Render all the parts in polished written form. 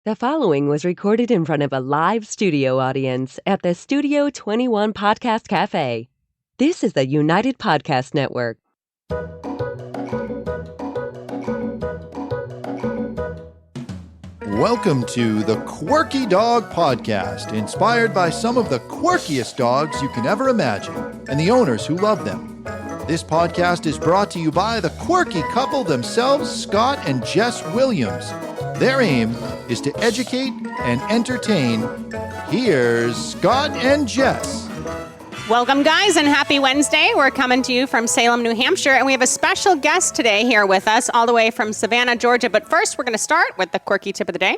The following was recorded in front of a live studio audience at the Studio 21 Podcast Cafe. This is the United Podcast Network. Welcome to the Quirky Dog Podcast, inspired by some of the quirkiest dogs you can ever imagine and the owners who love them. This podcast is brought to you by the quirky couple themselves, Scott and Jess Williams. Their aim is to educate and entertain. Here's Scott and Jess. Welcome, guys, and happy Wednesday. We're coming to you from Salem, New Hampshire, and we have a special guest today here with us, all the way from Savannah, Georgia. But first, we're going to start with the quirky tip of the day.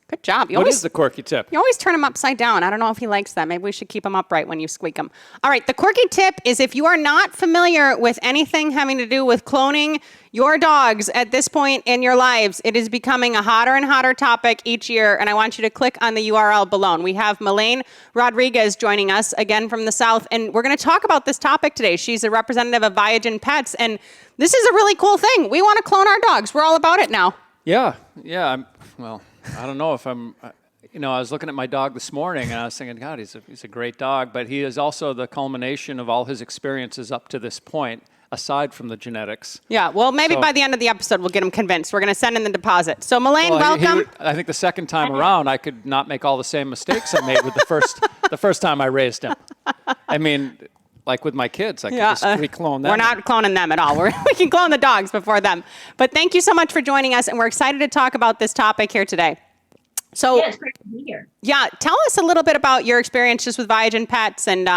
Good job. What is the quirky tip? You always turn them upside down. I don't know if he likes that. Maybe we should keep them upright when you squeak them. All right, the quirky tip is if you are not familiar with anything having to do with cloning your dogs at this point in your lives, it is becoming a hotter and hotter topic each year, and I want you to click on the URL below. We have Melain Rodriguez joining us again from the South, and we're going to talk about this topic today. She's a representative of ViaGen Pets, and this is a really cool thing. We want to clone our dogs. We're all about it now. Yeah. I don't know if I'm, I was looking at my dog this morning and I was thinking, God, he's a great dog, but he is also the culmination of all his experiences up to this point, aside from the genetics. Yeah, well, maybe by the end of the episode, we'll get him convinced. We're going to send in the deposit. So, Melain, welcome. I think the second time around, I could not make all the same mistakes I made with the first time I raised him. I mean, like with my kids, I could just reclone them. We're not cloning them at all. We can clone the dogs before them. But thank you so much for joining us, and we're excited to talk about this topic here today. So, yeah, it's great to be here. Yeah, tell us a little bit about your experience just with ViaGen Pets and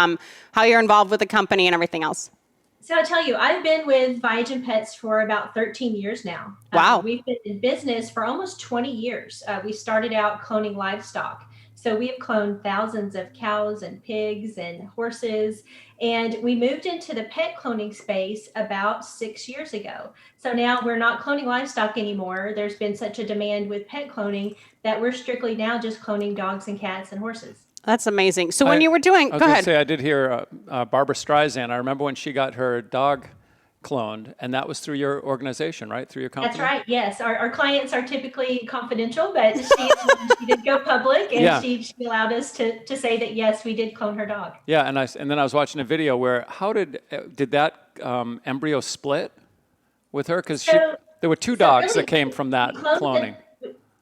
how you're involved with the company and everything else. So I'll tell you, I've been with ViaGen Pets for about 13 years now. Wow. We've been in business for almost 20 years. We started out cloning livestock. So we have cloned thousands of cows and pigs and horses, and we moved into the pet cloning space about 6 years ago. So now we're not cloning livestock anymore. There's been such a demand with pet cloning that we're strictly now just cloning dogs and cats and horses. That's amazing. So when you were doing, go ahead. I did hear Barbara Streisand. I remember when she got her dog cloned, and that was through your organization, right? Through your company? That's right. Yes. Our clients are typically confidential, but she did go public, and she allowed us to say that, yes, we did clone her dog. Yeah. And then I was watching a video where, did that embryo split with her? Because there were two dogs that came from that cloning.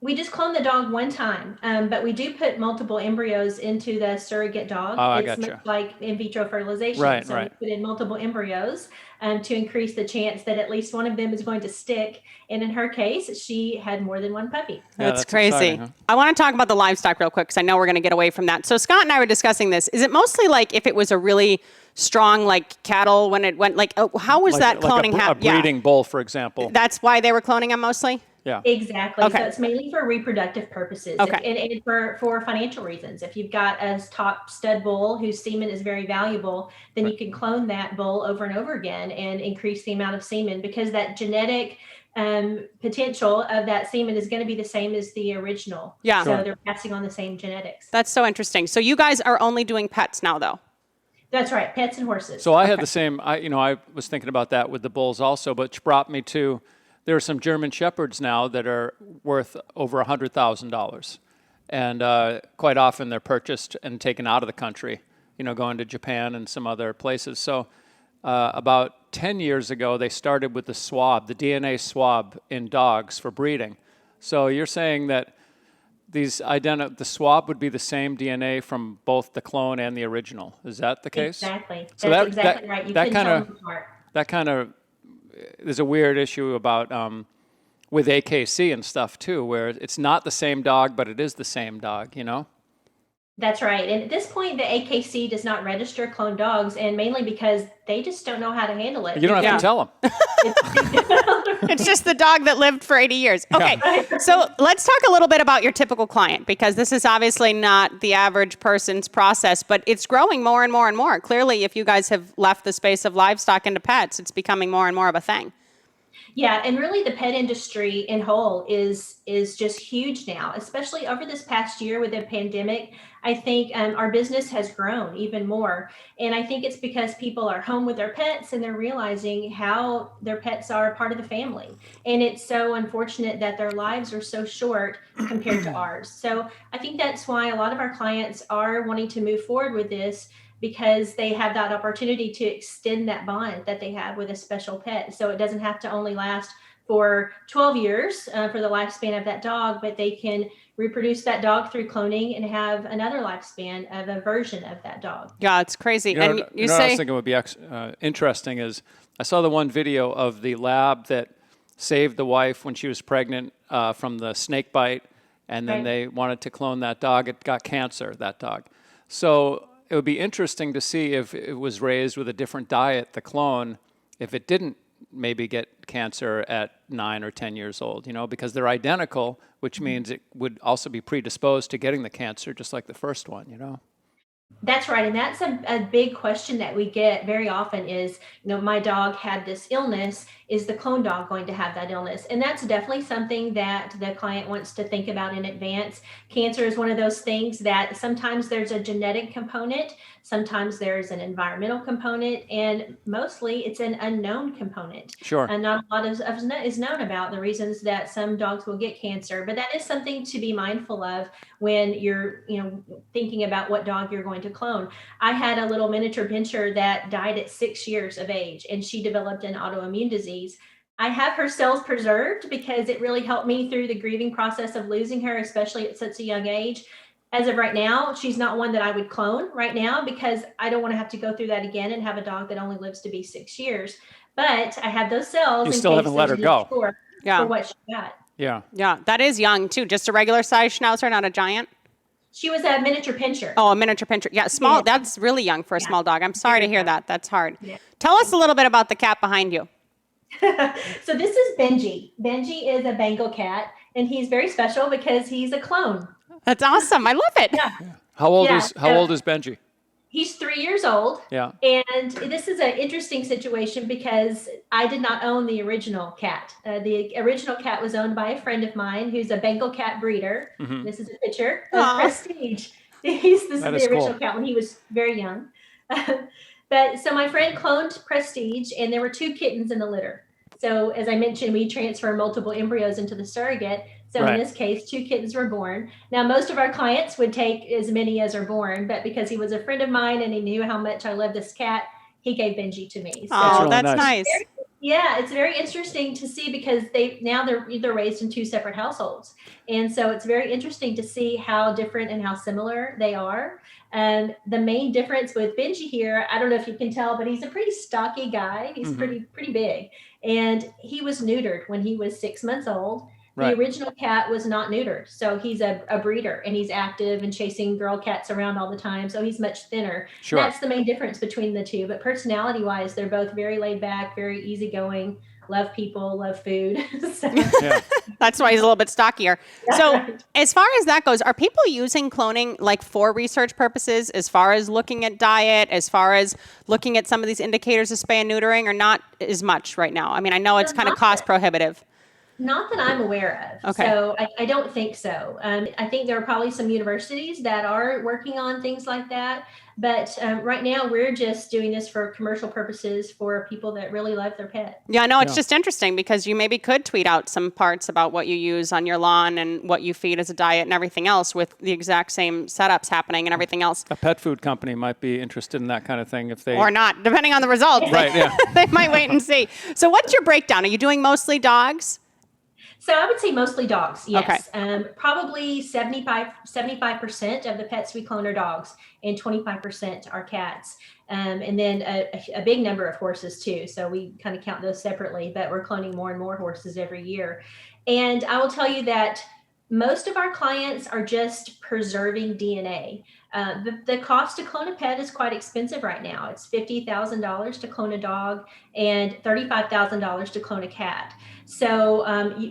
We just cloned the dog one time, but we do put multiple embryos into the surrogate dog. It's much like in vitro fertilization. Right. We put in multiple embryos to increase the chance that at least one of them is going to stick. And in her case, she had more than one puppy. Yeah, that's crazy. Exciting, huh? I want to talk about the livestock real quick because I know we're going to get away from that. So Scott and I were discussing this. Is it mostly like if it was a really strong like cattle when it went like, how was that cloning happening? A breeding bull, for example. That's why they were cloning them mostly? Yeah. Exactly. Okay. So it's mainly for reproductive purposes and for financial reasons. If you've got a top stud bull whose semen is very valuable, then you can clone that bull over and over again and increase the amount of semen because that genetic potential of that semen is going to be the same as the original. Yeah. So they're passing on the same genetics. That's so interesting. So you guys are only doing pets now, though? That's right. Pets and horses. So I had the same, I was thinking about that with the bulls also, which brought me to, there are some German Shepherds now that are worth over $100,000. And quite often they're purchased and taken out of the country, going to Japan and some other places. So about 10 years ago, they started with the swab, the DNA swab in dogs for breeding. So you're saying that the swab would be the same DNA from both the clone and the original. Is that the case? Exactly. So That's exactly right. You couldn't tell them apart. That kind of, there's a weird issue about with AKC and stuff too, where it's not the same dog, but it is the same dog, That's right. And at this point, the AKC does not register cloned dogs, and mainly because they just don't know how to handle it. You don't have to tell them. It's just the dog that lived for 80 years. Okay, so let's talk a little bit about your typical client, because this is obviously not the average person's process, but it's growing more and more and more. Clearly, if you guys have left the space of livestock into pets, it's becoming more and more of a thing. Yeah, and really the pet industry in whole is just huge now, especially over this past year with the pandemic. I think our business has grown even more. And I think it's because people are home with their pets and they're realizing how their pets are a part of the family. And it's so unfortunate that their lives are so short compared to ours. So I think that's why a lot of our clients are wanting to move forward with this, because they have that opportunity to extend that bond that they have with a special pet. So it doesn't have to only last for 12 years for the lifespan of that dog, but they can reproduce that dog through cloning and have another lifespan of a version of that dog. Yeah, it's crazy. And you know what I was thinking would be interesting is I saw the one video of the lab that saved the wife when she was pregnant from the snake bite, and then they wanted to clone that dog. It got cancer, that dog. So it would be interesting to see if it was raised with a different diet, the clone, if it didn't maybe get cancer at 9 or 10 years old, because they're identical, which means it would also be predisposed to getting the cancer, just like the first one. That's right. And that's a big question that we get very often is, my dog had this illness. Is the clone dog going to have that illness? And that's definitely something that the client wants to think about in advance. Cancer is one of those things that sometimes there's a genetic component, sometimes there's an environmental component, and mostly it's an unknown component. Sure. And not a lot is known about the reasons that some dogs will get cancer, but that is something to be mindful of when you're, thinking about what dog you're going to clone. I had a little miniature pinscher that died at 6 years of age, and she developed an autoimmune disease. I have her cells preserved because it really helped me through the grieving process of losing her, especially at such a young age. As of right now, she's not one that I would clone right now because I don't want to have to go through that again and have a dog that only lives to be 6 years. But I have those cells. You still haven't let her go. For what she got. Yeah. Yeah, that is young too. Just a regular size schnauzer, not a giant. She was a miniature pinscher. Oh, a miniature pinscher. Yeah, small. Yeah. That's really young for a small dog. I'm sorry to hear that. That's hard. Yeah. Tell us a little bit about the cat behind you. So this is Benji. Benji is a Bengal cat, and he's very special because he's a clone. That's awesome. I love it. Yeah. How old is Benji? He's 3 years old. Yeah. And this is an interesting situation because I did not own the original cat. The original cat was owned by a friend of mine who's a Bengal cat breeder. Mm-hmm. This is a picture of Prestige. This is the original cat when he was very young. But so my friend cloned Prestige, and there were 2 kittens in the litter. So as I mentioned, we transfer multiple embryos into the surrogate. So in this case, 2 kittens were born. Now, most of our clients would take as many as are born, but because he was a friend of mine and he knew how much I love this cat, he gave Benji to me. So that's nice. It's very interesting to see because they're raised in 2 separate households. And so it's very interesting to see how different and how similar they are. And the main difference with Benji here, I don't know if you can tell, but he's a pretty stocky guy. He's pretty big. And he was neutered when he was 6 months old. The original cat was not neutered. So he's a breeder, and he's active and chasing girl cats around all the time. So he's much thinner. Sure. That's the main difference between the 2. But personality wise, they're both very laid back, very easygoing, love people, love food. That's why he's a little bit stockier. So as far as that goes, are people using cloning like for research purposes, as far as looking at diet, as far as looking at some of these indicators of spay and neutering, or not as much right now? I mean, I know it's kind of cost prohibitive. Not that I'm aware of. Okay. So I don't think so. I think there are probably some universities that are working on things like that. But right now, we're just doing this for commercial purposes for people that really love their pet. Yeah, no, it's just interesting because you maybe could tweet out some parts about what you use on your lawn and what you feed as a diet and everything else with the exact same setups happening and everything else. A pet food company might be interested in that kind of thing if they... Or not, depending on the results. Right, yeah. They might wait and see. So what's your breakdown? Are you doing mostly dogs? So I would say mostly dogs, yes. Okay. Probably 75% of the pets we clone are dogs and 25% are cats. And then a big number of horses too. So we kind of count those separately, but we're cloning more and more horses every year. And I will tell you that most of our clients are just preserving DNA. The cost to clone a pet is quite expensive right now. It's $50,000 to clone a dog and $35,000 to clone a cat. So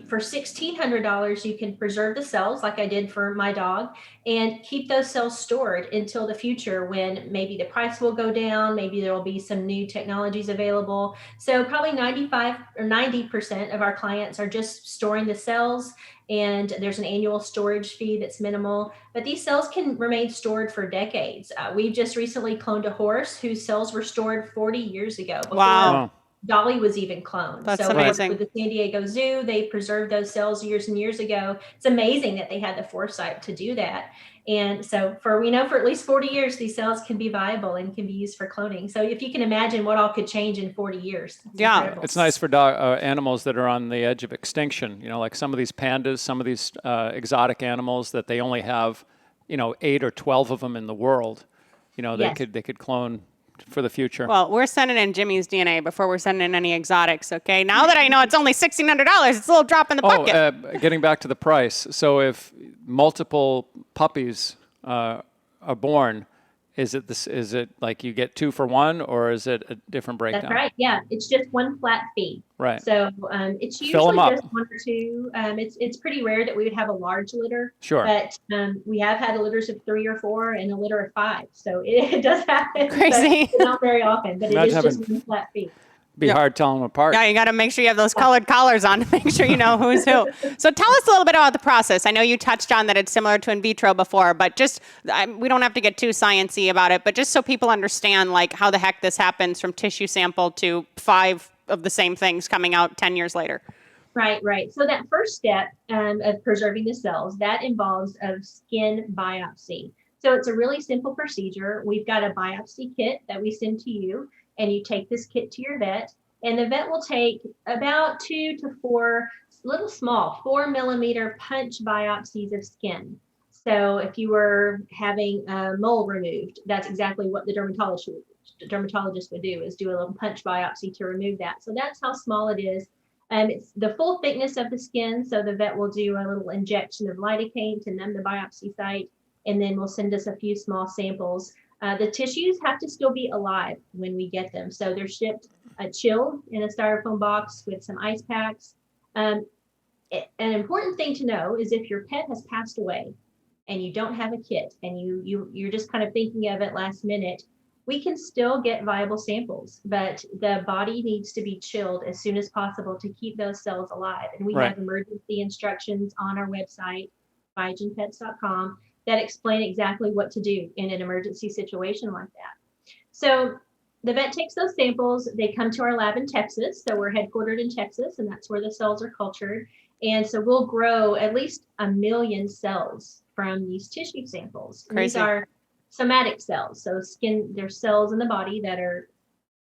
for $1,600, you can preserve the cells like I did for my dog and keep those cells stored until the future when maybe the price will go down. Maybe there will be some new technologies available. So probably 95 or 90% of our clients are just storing the cells, and there's an annual storage fee that's minimal, but these cells can remain stored for decades. We just recently cloned a horse whose cells were stored 40 years ago. Wow. Dolly was even cloned. That's so amazing. With the San Diego Zoo, they preserved those cells years and years ago. It's amazing that they had the foresight to do that. And so we know for at least 40 years, these cells can be viable and can be used for cloning. So if you can imagine what all could change in 40 years. Yeah. Incredible. It's nice for animals that are on the edge of extinction. Like some of these pandas, some of these exotic animals that they only have, 8 or 12 of them in the world. Yes. They could clone for the future. Well, we're sending in Jimmy's DNA before we're sending in any exotics, okay? Now that I know it's only $1,600, it's a little drop in the bucket. Getting back to the price. So if multiple puppies are born, is it like you get 2 for 1, or is it a different breakdown? That's right. Yeah, it's just one flat fee. Right. So it's Fill 'em usually up. just 1 or 2. It's pretty rare that we would have a large litter. Sure. But we have had litters of 3 or 4 and a litter of 5. So it does happen. Crazy. But not very often. But Imagine it is just one flat fee. Be hard telling them apart. Yeah, you got to make sure you have those colored collars on to make sure you know who's who. So tell us a little bit about the process. I know you touched on that it's similar to in vitro before, but we don't have to get too sciencey about it, but just so people understand like how the heck this happens from tissue sample to 5 of the same things coming out 10 years later. Right. So that first step of preserving the cells, that involves a skin biopsy. So it's a really simple procedure. We've got a biopsy kit that we send to you, and you take this kit to your vet, and the vet will take about 2 to 4 little small 4-millimeter punch biopsies of skin. So if you were having a mole removed, that's exactly what the dermatologist would do, is do a little punch biopsy to remove that. So that's how small it is. It's the full thickness of the skin. So the vet will do a little injection of lidocaine to numb the biopsy site, and then will send us a few small samples. The tissues have to still be alive when we get them. So they're shipped chilled in a styrofoam box with some ice packs. An important thing to know is if your pet has passed away and you don't have a kit and you're just kind of thinking of it last minute, we can still get viable samples, but the body needs to be chilled as soon as possible to keep those cells alive. And we have emergency instructions on our website, ViaGenPets.com, that explain exactly what to do in an emergency situation like that. So the vet takes those samples, they come to our lab in Texas. So we're headquartered in Texas, and that's where the cells are cultured. And so we'll grow at least 1 million cells from these tissue samples. These are somatic cells. So there's cells in the body that are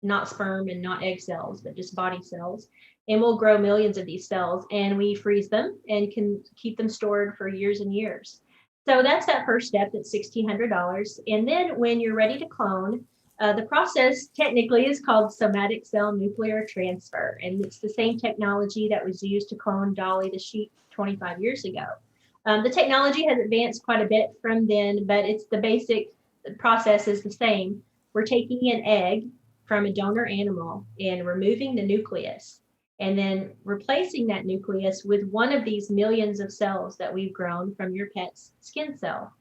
not sperm and not egg cells, but just body cells. And we'll grow millions of these cells, and we freeze them and can keep them stored for years and years. So that's that first step. That's $1,600. And then when you're ready to clone, the process technically is called somatic cell nuclear transfer. And it's the same technology that was used to clone Dolly the sheep 25 years ago. The technology has advanced quite a bit from then, but it's the basic process is the same. We're taking an egg from a donor animal and removing the nucleus, and then replacing that nucleus with one of these millions of cells that we've grown from your pet's skin cell.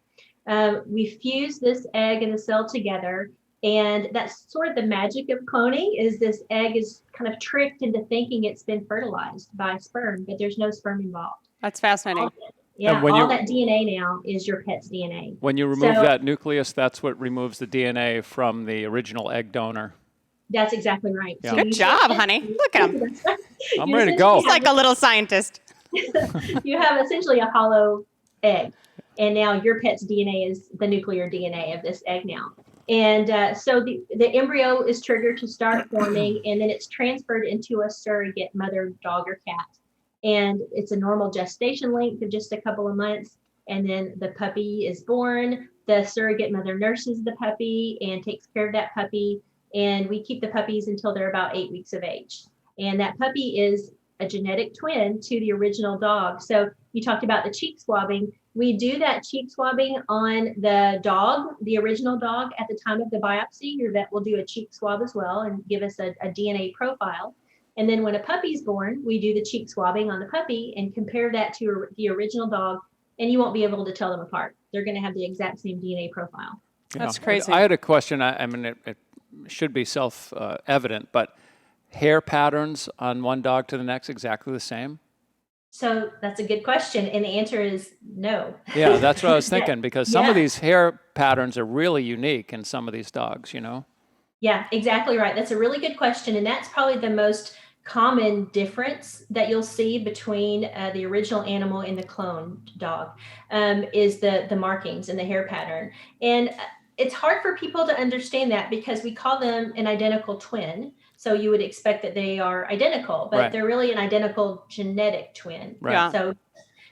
We fuse this egg and the cell together, and that's sort of the magic of cloning, is this egg is kind of tricked into thinking it's been fertilized by sperm, but there's no sperm involved. That's fascinating. All that DNA now is your pet's DNA. When you remove that nucleus, that's what removes the DNA from the original egg donor. That's exactly right. Yeah. So Good job, honey. Look at him. I'm ready to go. He's like a little scientist. You have essentially a hollow egg, and now your pet's DNA is the nuclear DNA of this egg now. And so the embryo is triggered to start forming, and then it's transferred into a surrogate mother dog or cat. And it's a normal gestation length of just a couple of months. And then the puppy is born. The surrogate mother nurses the puppy and takes care of that puppy. And we keep the puppies until they're about 8 weeks of age. And that puppy is a genetic twin to the original dog. So you talked about the cheek swabbing. We do that cheek swabbing on the dog, the original dog, at the time of the biopsy. Your vet will do a cheek swab as well and give us a DNA profile. And then when a puppy's born, we do the cheek swabbing on the puppy and compare that to the original dog, and you won't be able to tell them apart. They're going to have the exact same DNA profile. That's crazy. I had a question. I mean, it should be self-evident, but hair patterns on one dog to the next exactly the same? So that's a good question. And the answer is no. Yeah, that's what I was thinking, because some of Yeah. these hair patterns are really unique in some of these dogs, you know? Yeah, exactly right. That's a really good question. And that's probably the most common difference that you'll see between the original animal and the cloned dog is the markings and the hair pattern. And it's hard for people to understand that because we call them an identical twin. So you would expect that they are identical, but Right. they're really an identical genetic twin. Right. Yeah. So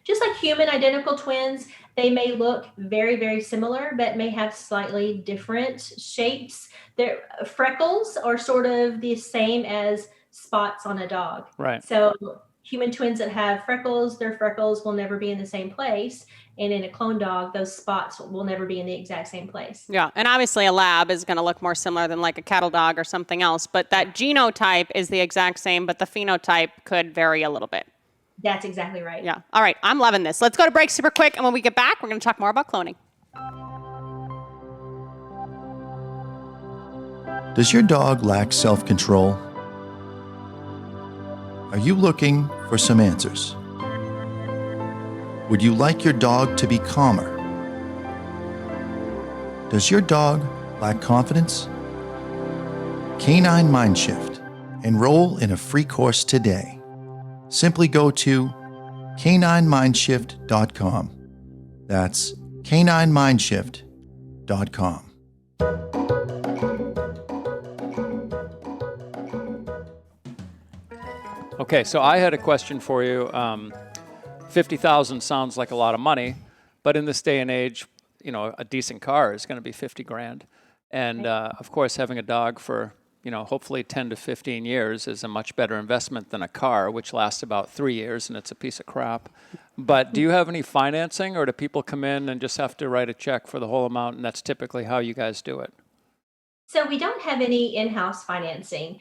just like human identical twins, they may look very, very similar, but may have slightly different shapes. Their freckles are sort of the same as spots on a dog. Right. So human twins that have freckles, their freckles will never be in the same place. And in a clone dog, those spots will never be in the exact same place. Yeah, and obviously a lab is going to look more similar than like a cattle dog or something else, but that genotype is the exact same, but the phenotype could vary a little bit. That's exactly right. Yeah. All right, I'm loving this. Let's go to break super quick, and when we get back, we're going to talk more about cloning. Does your dog lack self-control? Are you looking for some answers? Would you like your dog to be calmer? Does your dog lack confidence? Canine Mindshift. Enroll in a free course today. Simply go to caninemindshift.com. That's caninemindshift.com. Okay, so I had a question for you. $50,000 sounds like a lot of money, but in this day and age, you know, a decent car is going to be 50 grand. And of course, having a dog for, you know, hopefully 10 to 15 years is a much better investment than a car, which lasts about 3 years and it's a piece of crap. But do you have any financing, or do people come in and just have to write a check for the whole amount, and that's typically how you guys do it? So we don't have any in-house financing.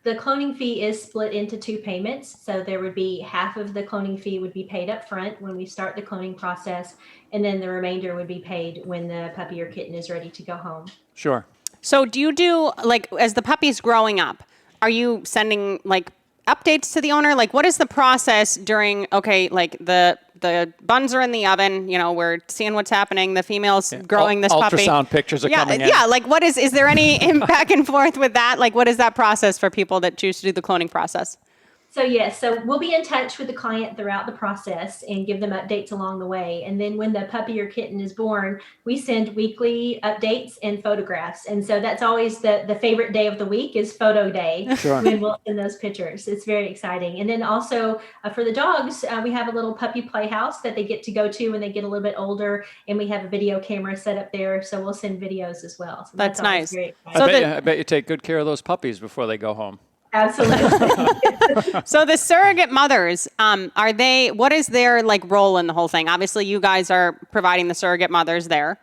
The cloning fee is split into 2 payments. So there would be half of the cloning fee would be paid up front when we start the cloning process, and then the remainder would be paid when the puppy or kitten is ready to go home. Sure. So do you do, like, as the puppy's growing up, are you sending, like, updates to the owner? Like, what is the process during, okay, like, the buns are in the oven, you know, we're seeing what's happening, the female's growing this puppy. Ultrasound pictures are coming in. Yeah, like, what is there any back and forth with that? Like, what is that process for people that choose to do the cloning process? So yes, so we'll be in touch with the client throughout the process and give them updates along the way. And then when the puppy or kitten is born, we send weekly updates and photographs. And so that's always the favorite day of the week is photo day. Sure. When we'll send those pictures. It's very exciting. And then also for the dogs, we have a little puppy playhouse that they get to go to when they get a little bit older. And we have a video camera set up there. So we'll send videos as well. So That's nice. very exciting. So I bet you take good care of those puppies before they go home. Absolutely. So the surrogate mothers, what is their, like, role in the whole thing? Obviously, you guys are providing the surrogate mothers there.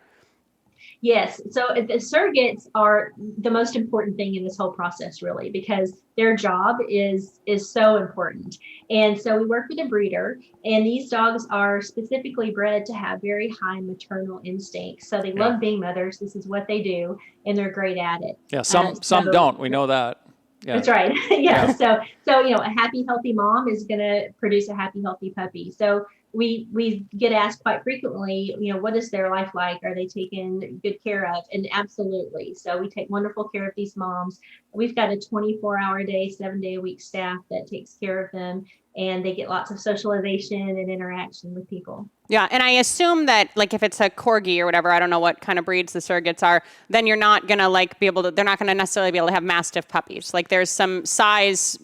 Yes. So the surrogates are the most important thing in this whole process, really, because their job is so important. And so we work with a breeder, and these dogs are specifically bred to have very high maternal instincts. So they love being mothers. This is what they do, and they're great at it. Yeah, some don't. We know that. Yeah. That's right. Yeah. So, you know, a happy, healthy mom is going to produce a happy, healthy puppy. So we get asked quite frequently, you know, what is their life like? Are they taken good care of? And absolutely. So we take wonderful care of these moms. We've got a 24-hour day, 7-day-a-week staff that takes care of them, and they get lots of socialization and interaction with people. Yeah, and I assume that, like, if it's a Corgi or whatever, I don't know what kind of breeds the surrogates are, then you're not going to, like, they're not going to necessarily be able to have Mastiff puppies. Like, there's some size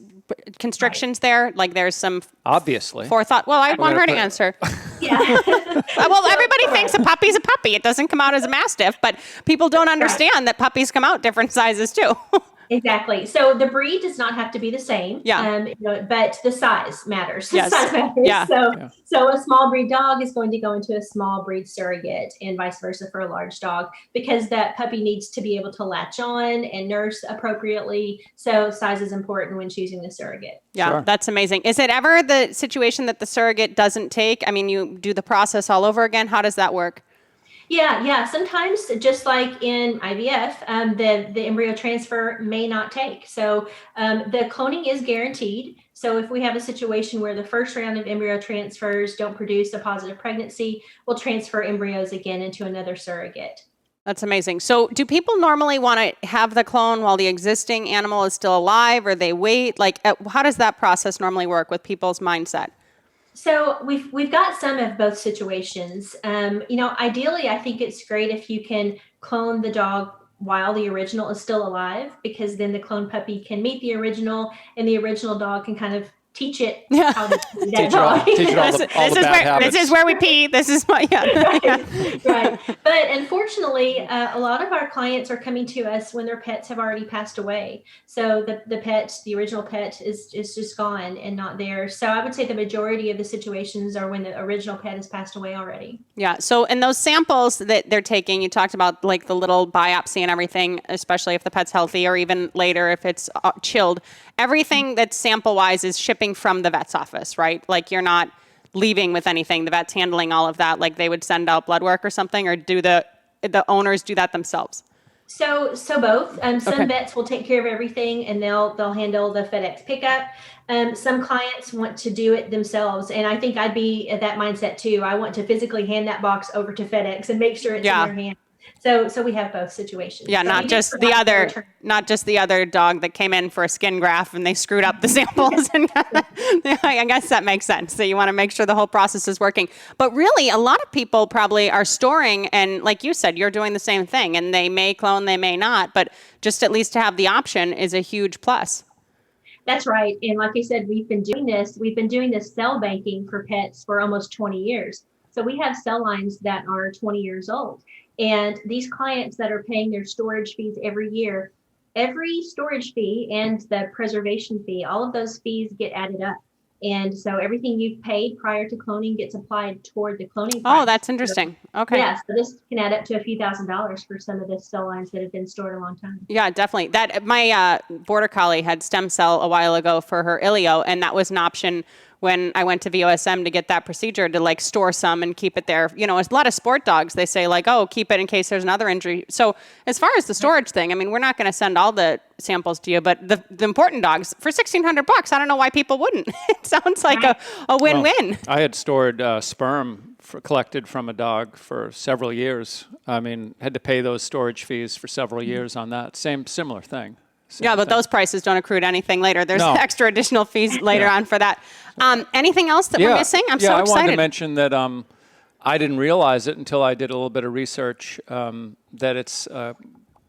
constrictions there. Like, there's some Obviously. forethought. Well, I want her to answer. Yeah. Well, everybody thinks a puppy's a puppy. It doesn't come out as a Mastiff, but people don't understand that puppies come out different sizes too. Exactly. So the breed does not have to be the same. Yeah. But the size matters. Yes. Size matters. Yeah. So a small breed dog is going to go into a small breed surrogate, and vice versa for a large dog, because that puppy needs to be able to latch on and nurse appropriately. So size is important when choosing the surrogate. Yeah, Sure. that's amazing. Is it ever the situation that the surrogate doesn't take? I mean, you do the process all over again. How does that work? Yeah. Sometimes, just like in IVF, the embryo transfer may not take. So the cloning is guaranteed. So if we have a situation where the first round of embryo transfers don't produce a positive pregnancy, we'll transfer embryos again into another surrogate. That's amazing. So do people normally want to have the clone while the existing animal is still alive, or they wait? Like, how does that process normally work with people's mindset? So we've got some of both situations. Ideally, I think it's great if you can clone the dog while the original is still alive, because then the clone puppy can meet the original, and the original dog can kind of teach it how to be that dog. Teach it all the bad habits. This is where we pee. This is my Right. But unfortunately, a lot of our clients are coming to us when their pets have already passed away. So the original pet is just gone and not there. So I would say the majority of the situations are when the original pet has passed away already. Yeah. So in those samples that they're taking, you talked about like the little biopsy and everything, especially if the pet's healthy, or even later if it's chilled. Everything that's sample-wise is shipping from the vet's office, right? Like, you're not leaving with anything. The vet's handling all of that. Like, they would send out blood work or something, or do the owners do that themselves? So both. Some vets will take care of everything, and they'll handle the FedEx pickup. Some clients want to do it themselves, and I think I'd be at that mindset too. I want to physically hand that box over to FedEx and make sure it's in their hand. So we have both situations. Yeah, so not just the other dog that came in for a skin graft and they screwed up the samples. And I guess that makes sense. So you want to make sure the whole process is working. But really, a lot of people probably are storing, and like you said, you're doing the same thing. And they may clone, they may not, but just at least to have the option is a huge plus. That's right. And like I said, we've been doing this cell banking for pets for almost 20 years. So we have cell lines that are 20 years old. And these clients that are paying their storage fees every year, every storage fee and the preservation fee, all of those fees get added up. And so everything you've paid prior to cloning gets applied toward the cloning price. Oh, that's interesting. Okay. Yeah, so this can add up to a few $1,000s for some of the cell lines that have been stored a long time. Yeah, definitely. That my border collie had stem cell a while ago for her ilio, and that was an option when I went to VOSM to get that procedure, to like store some and keep it there. You know, a lot of sport dogs, they say like, oh, keep it in case there's another injury. So as far as the storage thing, I mean, we're not going to send all the samples to you, but the important dogs for $1,600, I don't know why people wouldn't. It sounds like a win-win. Well, I had stored sperm collected from a dog for several years. I mean, had to pay those storage fees for several years on that. Similar thing. Yeah, but those prices don't accrue to anything later. There's extra additional fees later on for that. Anything else that we're missing? I'm so excited. I wanted to mention that I didn't realize it until I did a little bit of research, that it's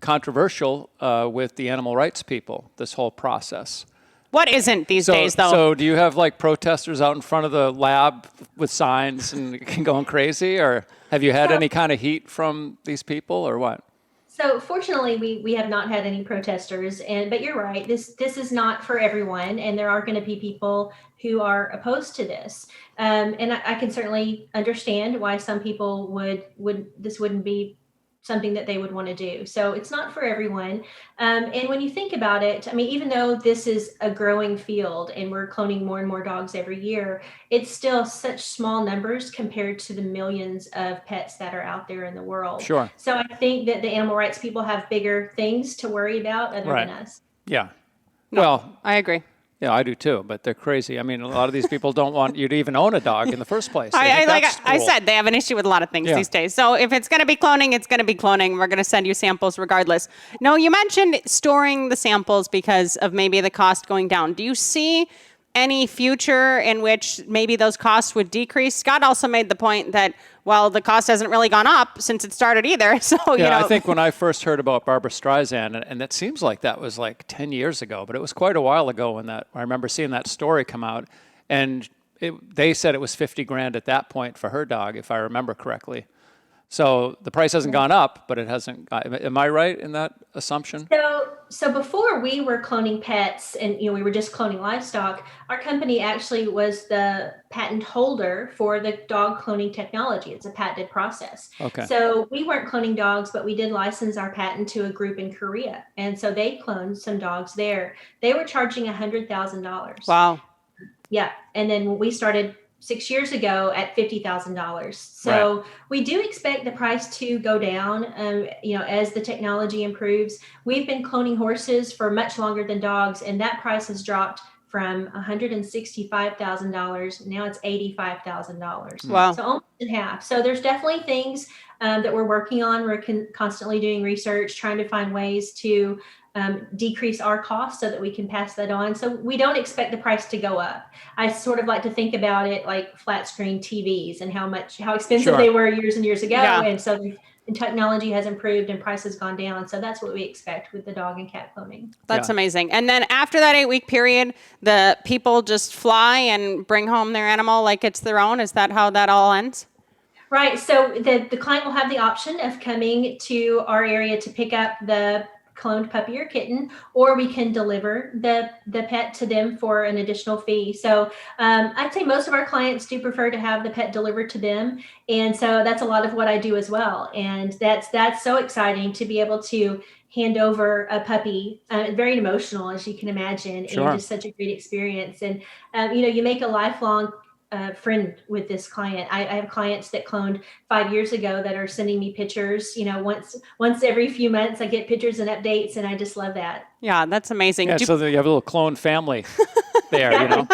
controversial with the animal rights people, this whole process. What isn't these days, though? So do you have like protesters out in front of the lab with signs and going crazy? Or have you had any kind of heat from these people or what? So fortunately, we have not had any protesters, but you're right. This is not for everyone, and there are going to be people who are opposed to this. And I can certainly understand why some people wouldn't be something that they would want to do. So it's not for everyone. And when you think about it, I mean, even though this is a growing field and we're cloning more and more dogs every year, it's still such small numbers compared to the millions of pets that are out there in the world. Sure. So I think that the animal rights people have bigger things to worry about other than us. Yeah. No, well, I agree. Yeah, I do too, but they're crazy. I mean, a lot of these people don't want you to even own a dog in the first place. I said, they have an issue with a lot of things these days. So if it's going to be cloning, it's going to be cloning. We're going to send you samples regardless. No, you mentioned storing the samples because of maybe the cost going down. Do you see any future in which maybe those costs would decrease? Scott also made the point that, well, the cost hasn't really gone up since it started either. So, I think when I first heard about Barbara Streisand, and it seems like that was like 10 years ago, but it was quite a while ago when I remember seeing that story come out, and they said it was $50,000 at that point for her dog, if I remember correctly. So the price hasn't gone up, but it hasn't. Am I right in that assumption? So So before we were cloning pets and, we were just cloning livestock, our company actually was the patent holder for the dog cloning technology. It's a patented process. Okay. So we weren't cloning dogs, but we did license our patent to a group in Korea. And so they cloned some dogs there. They were charging $100,000. Wow. Yeah. And then when we started 6 years ago at $50,000. So we do expect the price to go down, as the technology improves. We've been cloning horses for much longer than dogs, and that price has dropped from $165,000. Now it's $85,000. Wow. So almost in half. So there's definitely things that we're working on. We're constantly doing research, trying to find ways to decrease our costs so that we can pass that on. So we don't expect the price to go up. I sort of like to think about it like flat screen TVs and how expensive they were years and years ago. Yeah. And so and technology has improved and price has gone down. So that's what we expect with the dog and cat cloning. That's amazing. And then after that 8-week period, the people just fly and bring home their animal like it's their own. Is that how that all ends? Right. So the client will have the option of coming to our area to pick up the cloned puppy or kitten, or we can deliver the pet to them for an additional fee. So I'd say most of our clients do prefer to have the pet delivered to them. And so that's a lot of what I do as well. And that's so exciting to be able to hand over a puppy, very emotional, as you can imagine, Sure. and just such a great experience. And, you make a lifelong friend with this client. I have clients that cloned 5 years ago that are sending me pictures, once every few months I get pictures and updates, and I just love that. Yeah, that's amazing. Yeah, so that you have a little clone family there,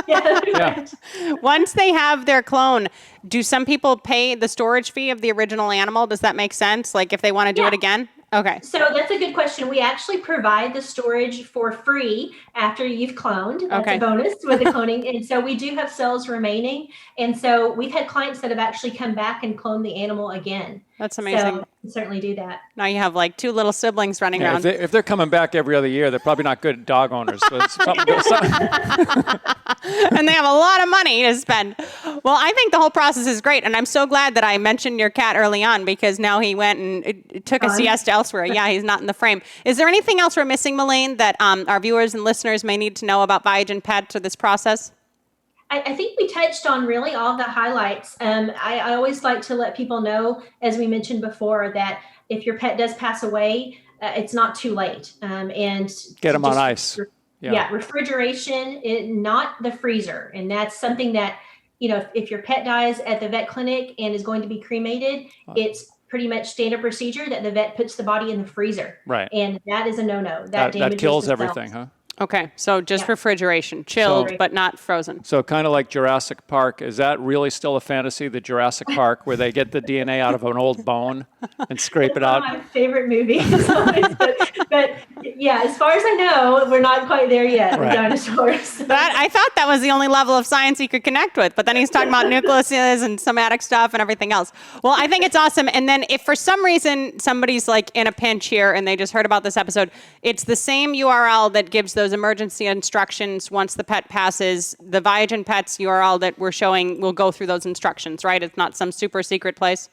Yeah. Once they have their clone, do some people pay the storage fee of the original animal? Does that make sense? Like if they want to do it again? Okay. So that's a good question. We actually provide the storage for free after you've cloned. That's a bonus with the cloning. And so we do have cells remaining. And so we've had clients that have actually come back and cloned the animal again. That's amazing. So we can certainly do that. Now you have like 2 little siblings running around. If they're coming back every other year, they're probably not good dog owners. So it's probably And they have a lot of money to spend. Well, I think the whole process is great. And I'm so glad that I mentioned your cat early on, because now he went and took a siesta elsewhere. Yeah, he's not in the frame. Is there anything else we're missing, Melain, that our viewers and listeners may need to know about ViaGen Pets or this process? I think we touched on really all the highlights. I always like to let people know, as we mentioned before, that if your pet does pass away, it's not too late. And get them on ice. Refrigeration, not the freezer. And that's something that, if your pet dies at the vet clinic and is going to be cremated, it's pretty much standard procedure that the vet puts the body in the freezer. Right. And that is a no-no. That kills everything, huh? Okay, so just refrigeration, chilled, but not frozen. So kind of like Jurassic Park, is that really still a fantasy, the Jurassic Park, where they get the DNA out of an old bone and scrape it out? One of my favorite movies. but yeah, as far as I know, we're not quite there yet with dinosaurs. I thought that was the only level of science he could connect with, but then he's talking about nucleuses and somatic stuff and everything else. Well, I think it's awesome. And then if for some reason somebody's like in a pinch here and they just heard about this episode, it's the same URL that gives those emergency instructions once the pet passes. The ViaGen Pets URL that we're showing will go through those instructions, right? It's not some super secret place.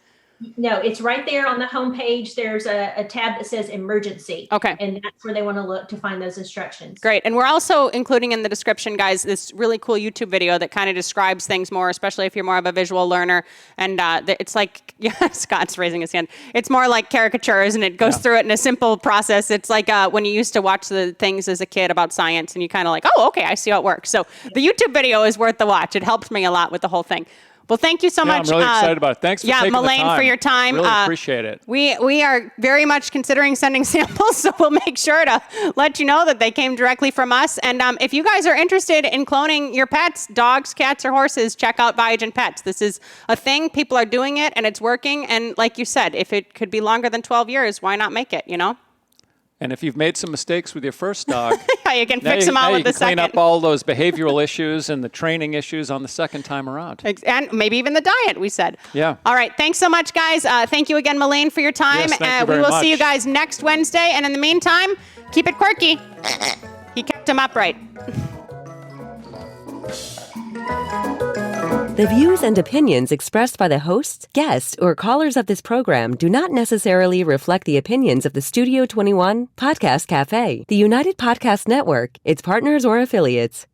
No, it's right there on the homepage. There's a tab that says emergency. Okay. And that's where they want to look to find those instructions. Great. And we're also including in the description, guys, this really cool YouTube video that kind of describes things more, especially if you're more of a visual learner. And it's like, Scott's raising his hand. It's more like caricatures, and it goes through it in a simple process. It's like when you used to watch the things as a kid about science, and you kind of like, oh, okay, I see how it works. So the YouTube video is worth the watch. It helped me a lot with the whole thing. Well, thank you so much. I'm really excited about it. Thanks for taking the Melain, time. for your time. Really appreciate it. We are very much considering sending samples, so we'll make sure to let you know that they came directly from us. And if you guys are interested in cloning your pets, dogs, cats, or horses, check out ViaGen Pets. This is a thing. People are doing it, and it's working. And like you said, if it could be longer than 12 years, why not make it, And if you've made some mistakes with your first dog, you can fix them all with the second. You can clean up all those behavioral issues and the training issues on the second time around. And maybe even the diet, we said. Yeah. All right. Thanks so much, guys. Thank you again, Melain, for your time. Yes, thank you very we will much. see you guys next Wednesday. And in the meantime, keep it quirky. He kept him upright. The views and opinions expressed by the hosts, guests, or callers of this program do not necessarily reflect the opinions of the Studio 21 Podcast Cafe, the United Podcast Network, its partners, or affiliates.